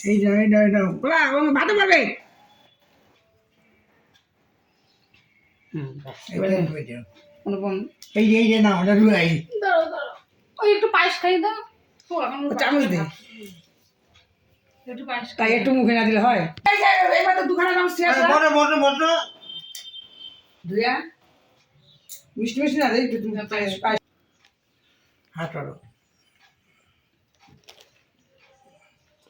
এই যে বলা ভাতে পারবে এবারে অনুপম এই যে না ওটা রুয়াই ওই একটু পায়েস খাই দাও চামচ দে একটু পায়েস তাই একটু মুখে না দিলে হয় এবার তো দুখানা চামচ ধুয়া মিষ্টি মিষ্টি না দে একটু তুমি হাত পারো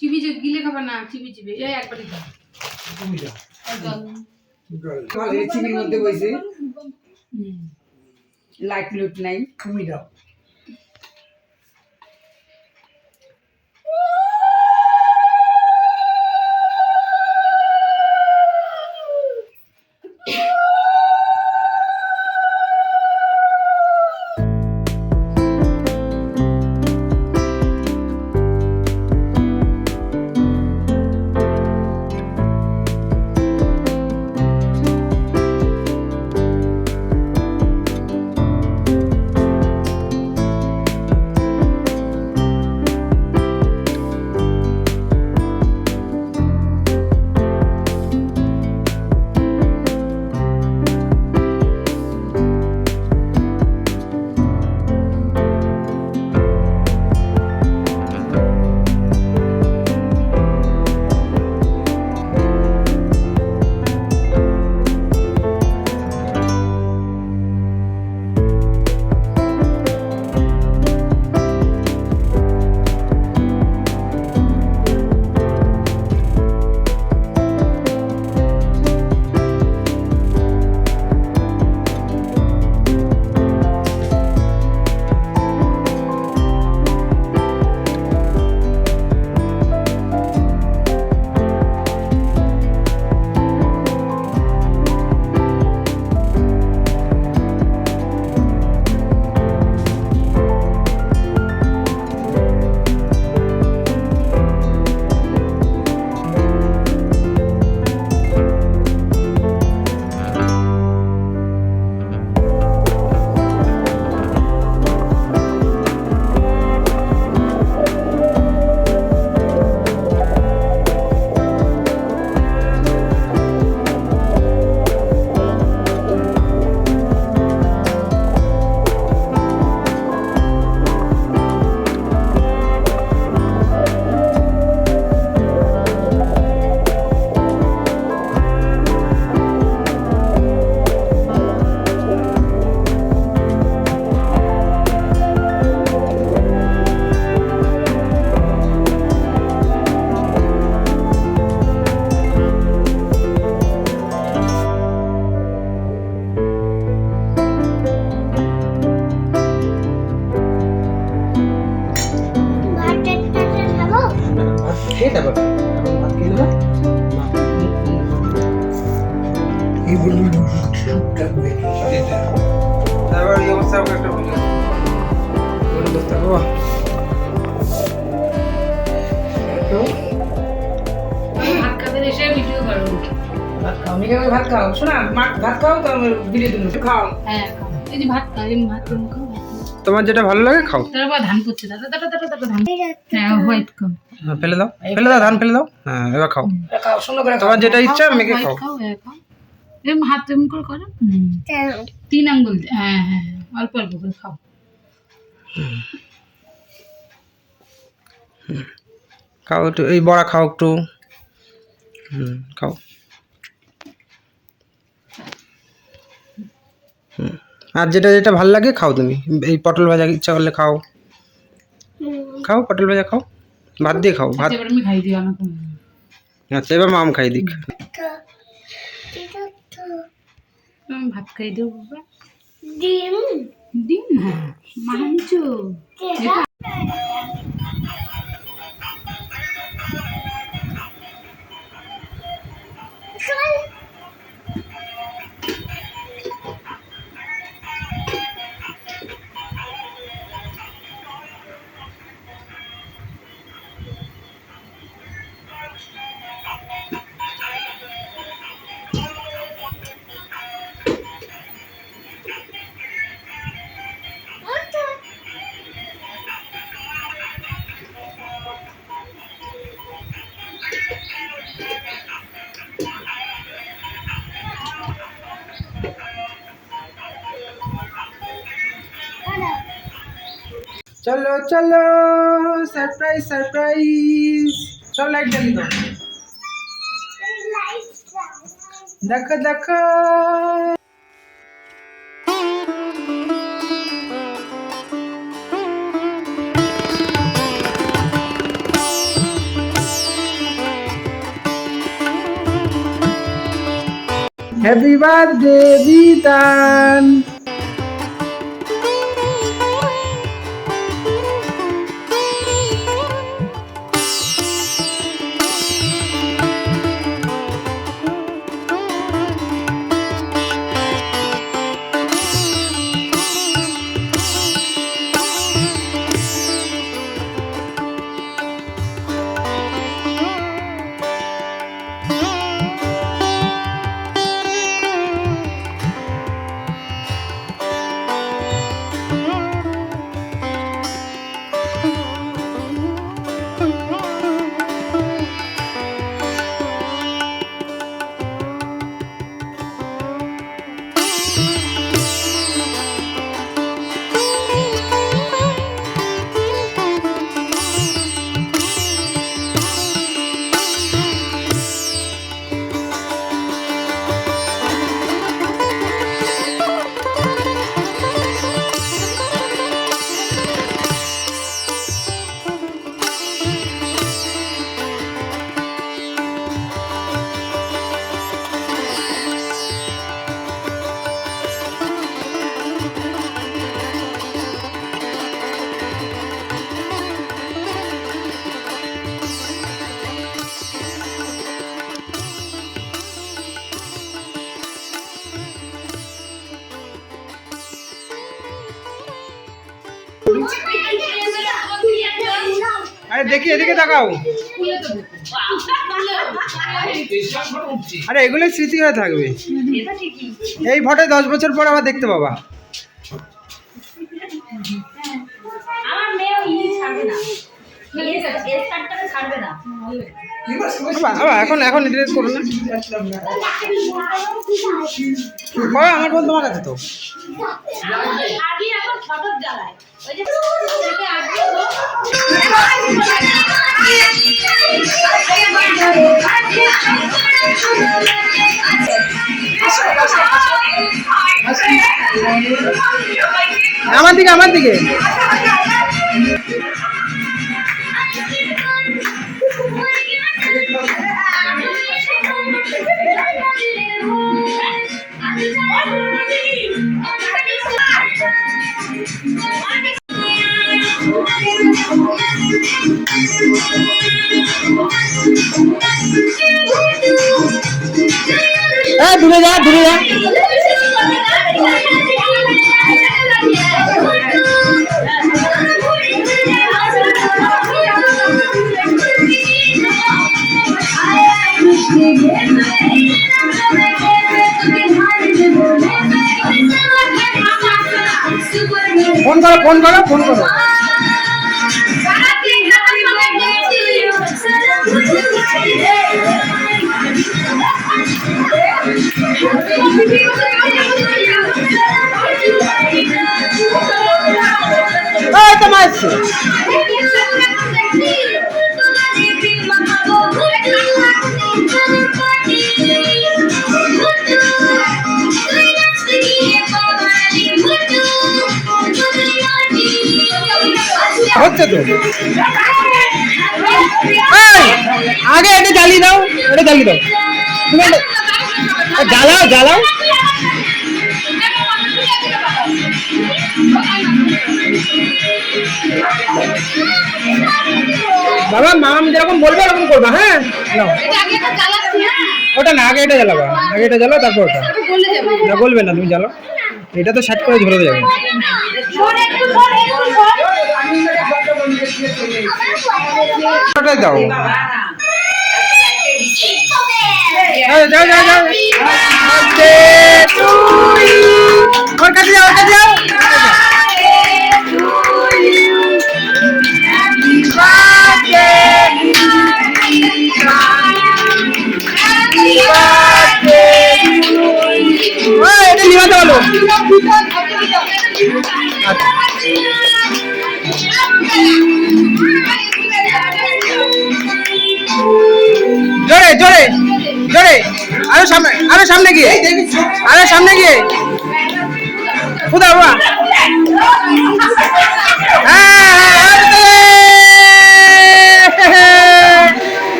চিবি যে গিলে খাবার না চিবি চিবি এই একবারই দাও তুমি যাও চিবির মধ্যে বসে লাইট লুট নাই তুমি দাও খেয়ে তারপর ভাত খেয়ে নেবে এই বলুন তারপর এই অবস্থা আমাকে একটা বলে অবস্থা বাবা ভাত খাতে এসে ভিডিও করো ভাত খাও মেঘে ভাত খাও শোনা ভাত খাও তো ভিডিও দিন খাও হ্যাঁ এই যে ভাত খাও এই ভাত খাও তোমার যেটা ভালো লাগে খাও তারপর ধান করছে দাদা দাদা দাদা দাদা ধান হ্যাঁ হোয়াইট কম ফেলে দাও ধান ফেলে দাও হ্যাঁ এবার খাও খাও সুন্দর করে তোমার যেটা ইচ্ছা মেঘে খাও খাও খাও এরকম হাত এরকম করে করো 3 আঙ্গুল হ্যাঁ হ্যাঁ অল্প অল্প করে খাও খাও একটু এই বড়া খাও একটু খাও আর যেটা যেটা ভালো লাগে খাও তুমি এই পটল ভাজা ইচ্ছা করলে খাও খাও পটল ভাজা খাও ভাত দিয়ে খাও ভাত এবার আমি খাই দিই আমাকে আচ্ছা এবার মাম খাই দিক ভাত খাই দেবো বাবা ডিম ডিম হ্যাঁ মাংস চলো চলো সারপ্রাইজ সারপ্রাইজ, সব লাইট জ্বালিয়ে দাও। দেখো দেখো হ্যাপি বার্থডে বিতান। আরে দেখি এদিকে তাকাও। আরে এগুলো স্মৃতি হয়ে থাকবে, এই ফটো 10 বছর পর আবার দেখতে পাবা। এখন এখন ডিলিট করো না, আমার ফোন তোমার কাছে তো। আমার দিকে আমার দিকে দূরে যা দূরে যা। ফোন করো ফোন করো ফোন করো। হচ্ছে তো, আগে এটা জ্বালিয়ে দাও, এটা জ্বালিয়ে দাও, তুমি জ্বালাও জ্বালাও। বাবা মাম যেরকম বলবে ওরকম করবা। হ্যাঁ ওটা না, আগে এটা জ্বালাবা, আগে এটা জ্বালাও তারপর ওটা না, বলবে না তুমি জ্বালাও, এটা তো সেট করে ধরে যাবে। দাও যাও যাও যাও, ওর কাছে যাও, ওর কাছে যাও। এটা নিবাতে বলো। জোরে জোরে জোরে, আরো সামনে গিয়ে, আরো সামনে গিয়ে কোথাও বাবা।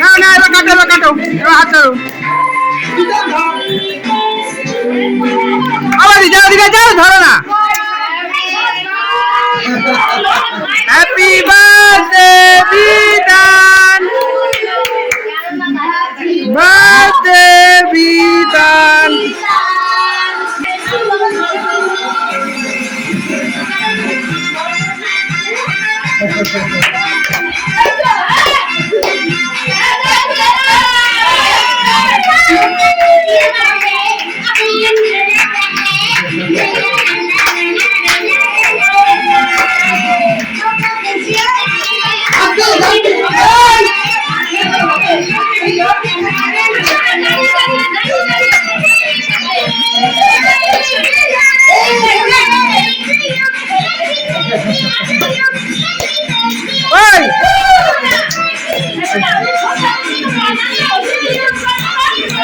না না, এবার কাটো, এবার কাটো, এবার হাত ধরো। আবার যাও, দিকে যাও, ধরো না। হ্যাপি বার্থডে বিধান, বার্থডে বিধান। ওই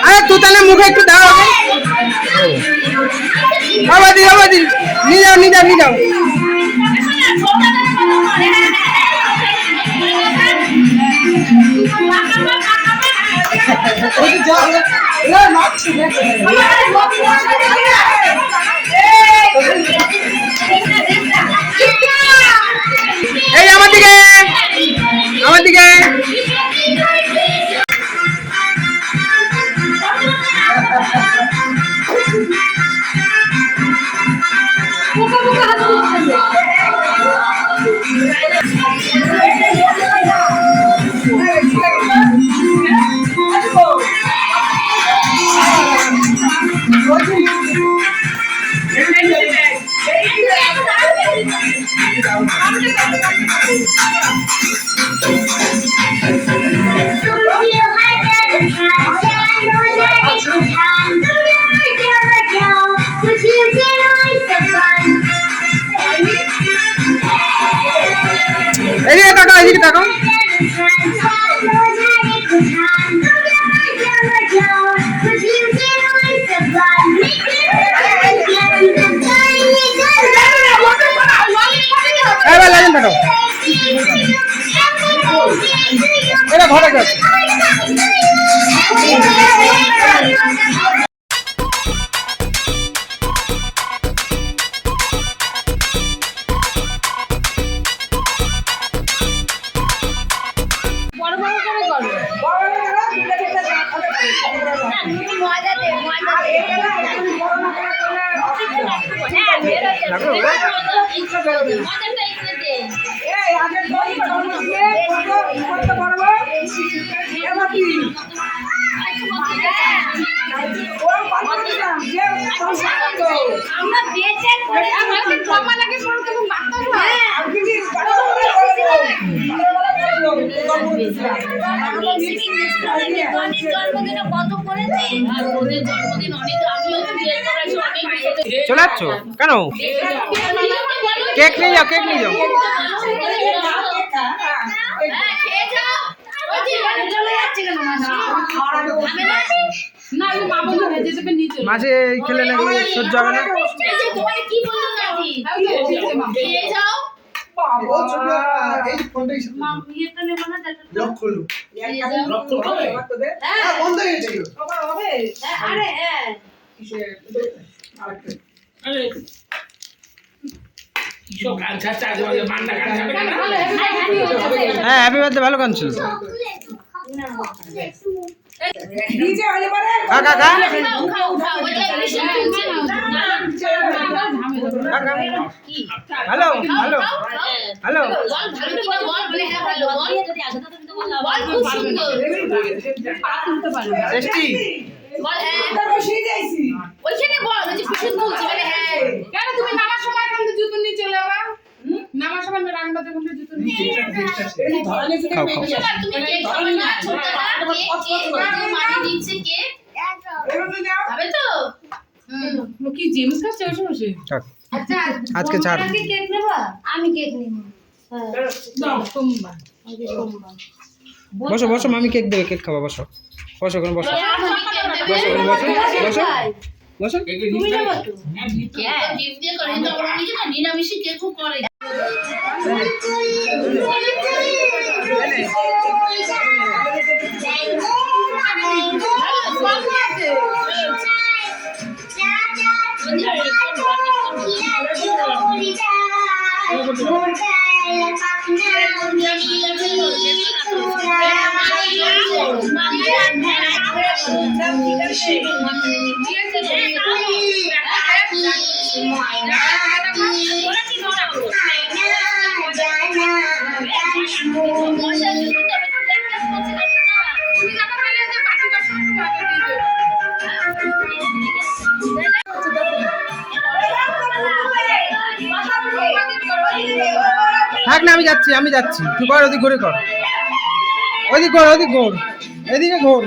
আরে তুই তাহলে মুখে একটু দাও আবাদি আবাদি, নিয়ে যাও নিয়ে যাও নিয়ে যাও। এই আমার দিকে, আমার দিকে। এদিকে তাকাও, এদিকে তাকাও। এবার লাগেন তাকাও, এটা ঘরে গেছে। চলে যাচ্ছ কেন? কেক নিয়ে যাও, কেক নিয়ে যাও। মাঝে খেলে নাকি সহ্য হবে না। হ্যাঁ, হ্যাপি বার্থডে, ভালো গান ছিল। Hello hello hello, tasty. কেন তুমি নামার সময় এখান থেকে জুতো নিয়ে চলে যাবা? নামার সময় রান্না যখন জুতো নিয়ে খাও খাও। তুমি কেক খাবে না? ছোটটা কেক মানি দিচ্ছে কেক খাবে তো? কি জেমস খাচ্ছে বসে বসে? থাক, আচ্ছা আজকে ছাড়। কেক নেবা? আমি কেক নেব। সোমবার বসো বসো, মামি কেক দেবে, কেক খাবা, বসো বসো ওখানে বসো বসো ওখানে বসো বসো বসো। ডিম দিয়ে করে তো ওরা নিজে না নিরামিষি কেকও করে। থাক না, আমি যাচ্ছি, তুই কর, ওদিক ঘুরে কর, ওদিক ঘোর, ওদিক ঘোর, এদিকে ঘোর।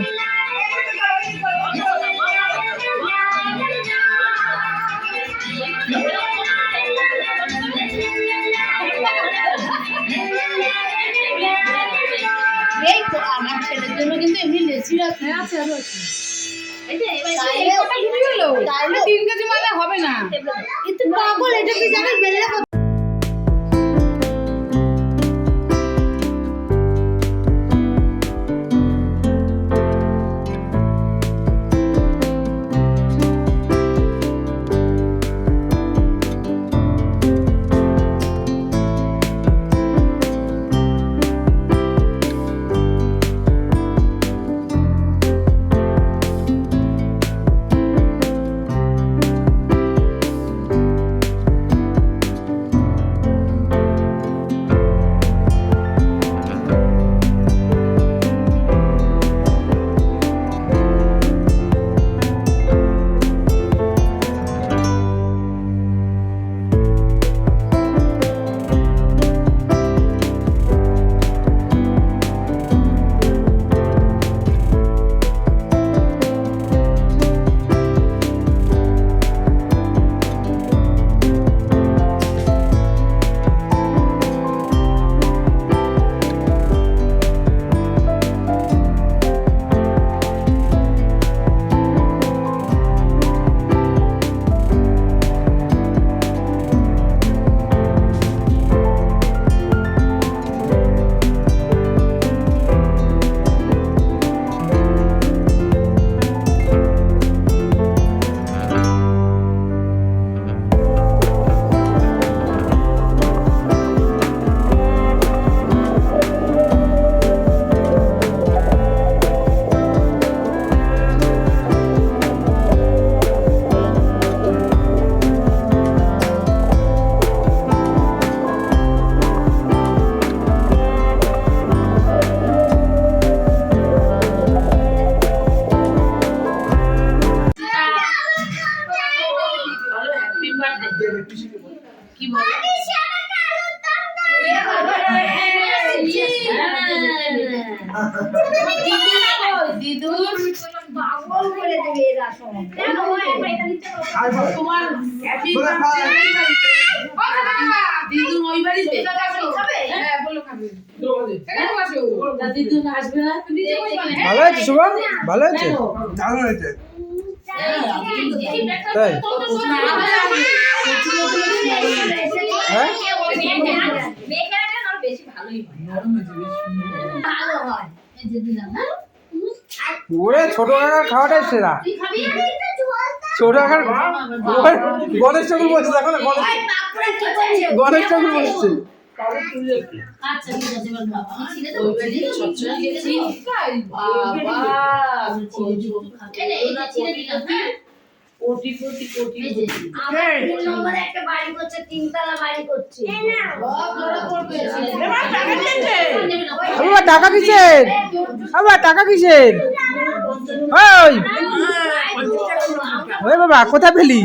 এই তো আমার ছেলের জন্য কিন্তু এমনি লেচিরা আছে আরো আছে। এই যে এবার এই কটা ঘুরে গেল, তাহলে 3 কেজি মালে হবে না। একটু পাগল, এটা কি জানিস বেললে কি বলে ভালো আছে শুভম, ভালো আছে, দারুণ হয়েছে। তাই হ্যাঁ, ওরে ছোট কাকার খাওয়াটাই সেরা। ছোট কাকার গণেশ ঠাকুর বসছে, দেখো না গণেশ ঠাকুর বসছে। আচ্ছা ঠিক আছে এবার বাবা ছিলে তো ছচ্ছনা গেছি বাবা এই যে ছিলে দিলাম হ্যাঁ কোটি কোটি কোটি আমার 3 নম্বরে একটা বাড়ি করছে, 3 তলা বাড়ি করছে। আবার টাকা কিসের, আবার টাকা কিসের? ওই ওই বাবা কোথায় পেলি,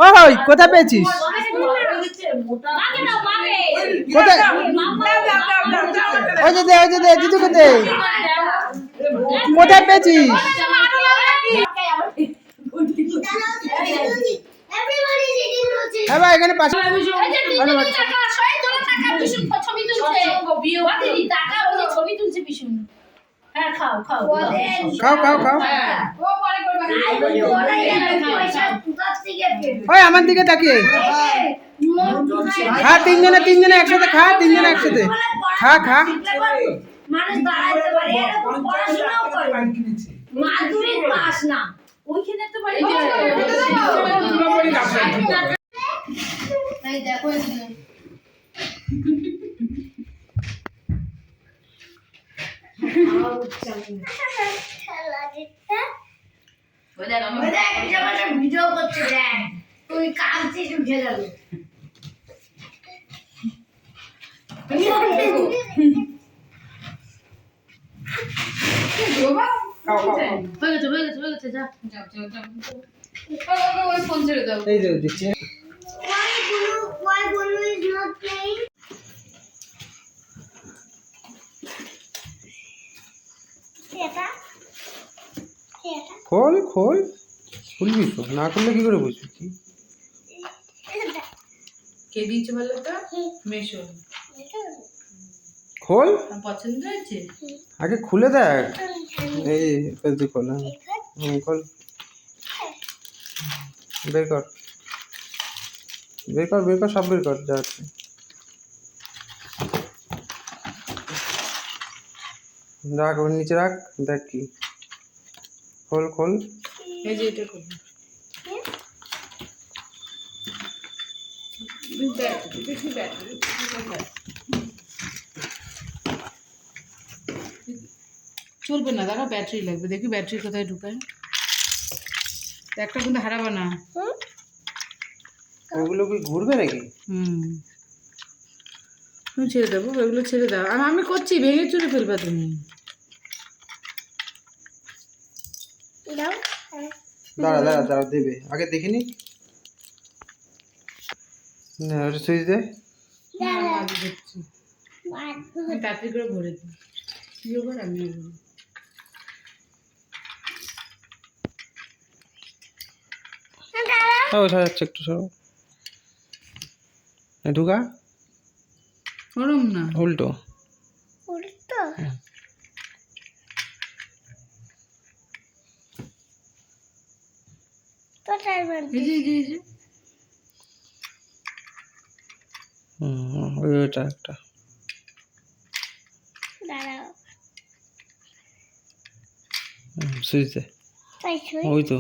ওই কোথায় পেয়েছিস, কোথায়? ওই যে দে, ওই যে দে, জিজুকে দে, কোথায় পেয়েছিস? হ্যাঁ ভাই এখানে পাশে এই যে 3 টাকা 100 টাকা 200 ছবি তুলছে টাকা ওই যে ছবি তুলছে ভীষণ। হ্যাঁ খাও খাও খাও খাও খাও। হ্যাঁ ও পরে করবে না। ওই আমার দিকে তাকিয়ে খা, তিনজনে একসাথে খা, তিনজনে একসাথে খা খা। মানুষ দাঁড়াতে পারে, এরকম পড়াশোনাও করে। মাধ্যমিক পাস না। ওইখানে তো বাড়ি এই দেখো এদিকে ওই দেখ আমার ভিডিও করছে দেখ, তুই কাঁদছিস উঠে গেল। হয়ে গেছে যা যাও যাও যাও ওই ফোন ছেড়ে দাও। এই যে দিচ্ছি। Why Bulu is not playing? Teta? Teta? খোল খোল, খুলবি তো, না খুললে কি করে বুঝবি কি? কে দিয়েছে বলো তো? মেশো। খোল, পছন্দ হয়েছে? আগে খুলে দেখ। এই তুই খোল, হ্যাঁ খোল, বের কর বের কর বের কর, সব বের কর যা আছে। রাখ ওর নিচে রাখ, দেখ কি। খোল খোল, এই যে এটা করো। দেখি ব্যাটারি চলবে না, দাঁড়া ব্যাটারি লাগবে, দেখি ব্যাটারি কোথায় ঢুকায়। একটা কিন্তু হারাবা না। ওগুলো কি ঘুরবে নাকি? তুমি ছেড়ে দেবো, ওইগুলো ছেড়ে দাও। আমি করছি, ভেঙে চুরে ফেলবা তুমি। দাঁড়া দাঁড়া দাঁড়া, দেবে আগে দেখিনি। না ওটা সুইচ দে। আমি দেখছি, আমি তাড়াতাড়ি করে ভরে দিই। তুইও কর, আমিও ভরি। ও যাচ্ছে একটু সরো, ঢুকা ওরম না, উল্টো। এই যে এই যে এই যে ওইটা একটা সুইচ দে, ওই তো।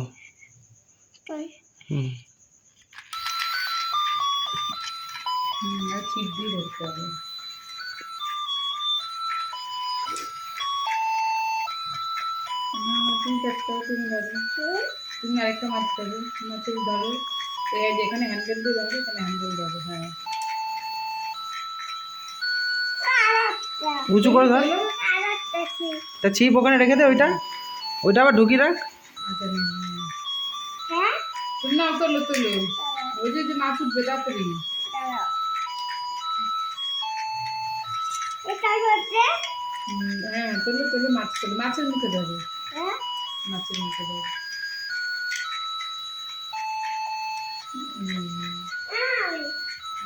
আর ছিপ দিয়ে ধরতে হবে। তুমি কাটতে হবে, তুমি ধরো, তুমি আরেকটা মাছ ধরো, মাছের ধরো। এই যেখানে হ্যান্ডেল দিয়ে ধরো, এখানে হ্যান্ডেল ধরো। হ্যাঁ উঁচু করে ধর, তা ছিপ ওখানে রেখে দে, ওইটা ওইটা আবার ঢুকিয়ে রাখ। আচ্ছা তুমি না তোলো তোলো, ওই যে যে মাছ উঠবে তাড়াতাড়ি। হ্যাঁ তোলো তোলো, মাছ তোলো, মাছের মুখে ধরো, মাছের মুখে ধরো।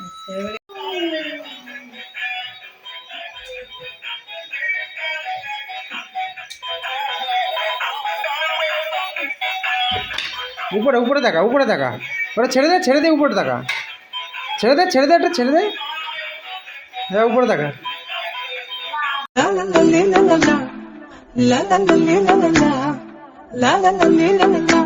আচ্ছা এবারে উপরে উপরে দেখা, উপরে দেখা, ওটা ছেড়ে দে উপরে দেখা, ছেড়ে দে একটা ছেড়ে দে। হ্যাঁ উপরে দেখা। La la la la la la la la la la la la la la la la la la la